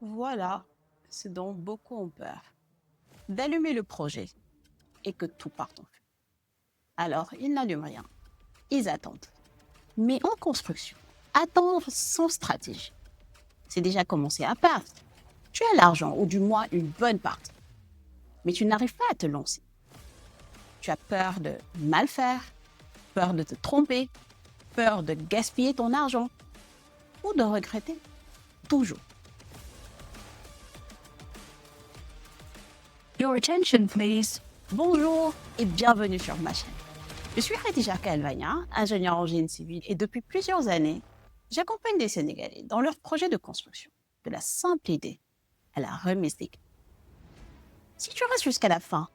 Voilà ce dont beaucoup ont peur, d'allumer le projet et que tout parte en feu. Alors, ils n'allument rien, ils attendent. Mais en construction, attendre sans stratégie, c'est déjà commencer à perdre. Tu as l'argent, ou du moins une bonne partie, mais tu n'arrives pas à te lancer. Tu as peur de mal faire, peur de te tromper, peur de gaspiller ton argent ou de regretter, toujours. Your attention, please. Bonjour et bienvenue sur ma chaîne. Je suis Khadija Kalvania, ingénieure en génie civil et depuis plusieurs années, j'accompagne des Sénégalais dans leurs projets de construction, de la simple idée à la remise des clés. Si tu restes jusqu'à la fin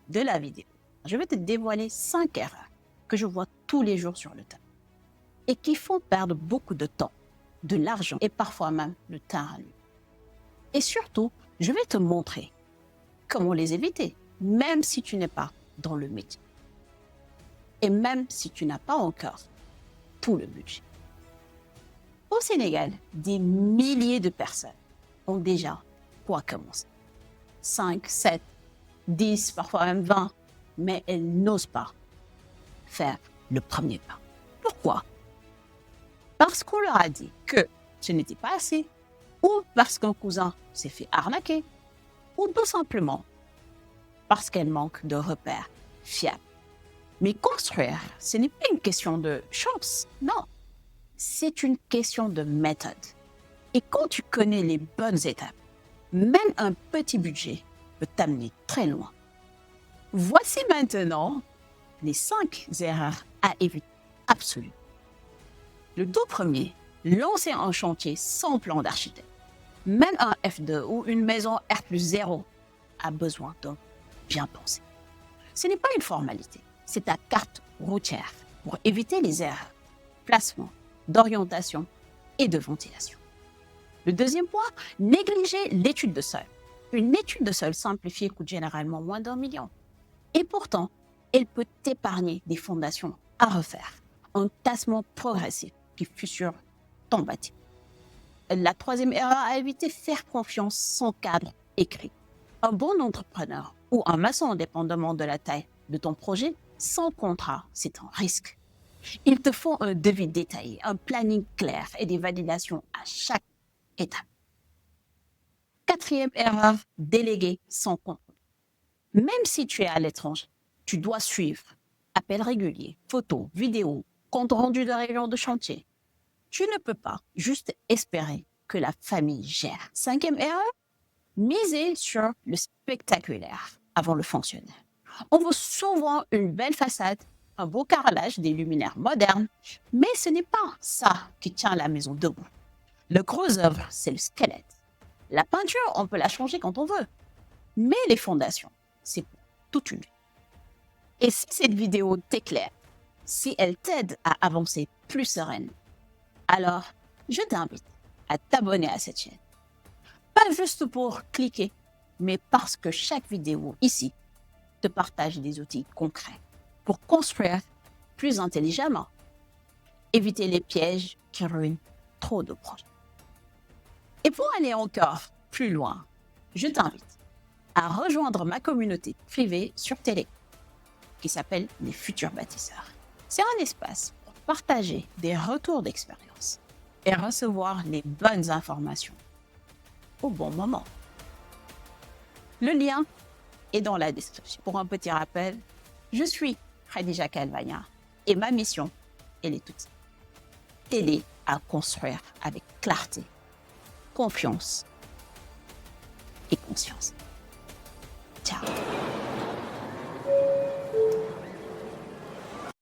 de la vidéo, je vais te dévoiler 5 erreurs que je vois tous les jours sur le terrain et qui font perdre beaucoup de temps, de l'argent et parfois même le terrain lui. Et surtout, je vais te montrer comment les éviter, même si tu n'es pas dans le métier. Et même si tu n'as pas encore tout le budget. Au Sénégal, des milliers de personnes ont déjà quoi commencer. 5, 7, 10, parfois même 20, mais elles n'osent pas faire le premier pas. Pourquoi? Parce qu'on leur a dit que ce n'était pas assez, ou parce qu'un cousin s'est fait arnaquer, ou tout simplement parce qu'elles manquent de repères fiables. Mais construire, ce n'est pas une question de chance, non. C'est une question de méthode. Et quand tu connais les bonnes étapes, même un petit budget peut t'amener très loin. Voici maintenant les 5 erreurs à éviter absolument. Le tout premier, lancer un chantier sans plan d'architecte. Même un F2 ou une maison R+0 a besoin d'un bien pensé. Ce n'est pas une formalité, c'est ta carte routière pour éviter les erreurs, placement, d'orientation et de ventilation. Le deuxième point, négliger l'étude de sol. Une étude de sol simplifiée coûte généralement moins d'1 million. Et pourtant, elle peut t'épargner des fondations à refaire, un tassement progressif qui fut sur ton bâtiment. La troisième erreur à éviter, faire confiance sans cadre écrit. Un bon entrepreneur ou un maçon, dépendamment de la taille de ton projet, sans contrat, c'est un risque. Il te faut un devis détaillé, un planning clair et des validations à chaque étape. Quatrième erreur, déléguer sans contrôle. Même si tu es à l'étranger, tu dois suivre appels réguliers, photos, vidéos, compte rendu de réunion de chantier. Tu ne peux pas juste espérer que la famille gère. Cinquième erreur, miser sur le spectaculaire avant le fonctionnel. On veut souvent une belle façade, un beau carrelage, des luminaires modernes, mais ce n'est pas ça qui tient la maison debout. Le gros œuvre, c'est le squelette. La peinture, on peut la changer quand on veut, mais les fondations, c'est pour toute une vie. Et si cette vidéo t'éclaire, si elle t'aide à avancer plus sereine, alors je t'invite à t'abonner à cette chaîne. Pas juste pour cliquer, mais parce que chaque vidéo ici te partage des outils concrets pour construire plus intelligemment, éviter les pièges qui ruinent trop de projets. Et pour aller encore plus loin, je t'invite à rejoindre ma communauté privée sur Telegram qui s'appelle les futurs bâtisseurs. C'est un espace pour partager des retours d'expérience et recevoir les bonnes informations au bon moment. Le lien est dans la description. Pour un petit rappel, je suis Khadija Kalvania et ma mission, elle est toute simple. T'aider à construire avec clarté, confiance et conscience. Ciao.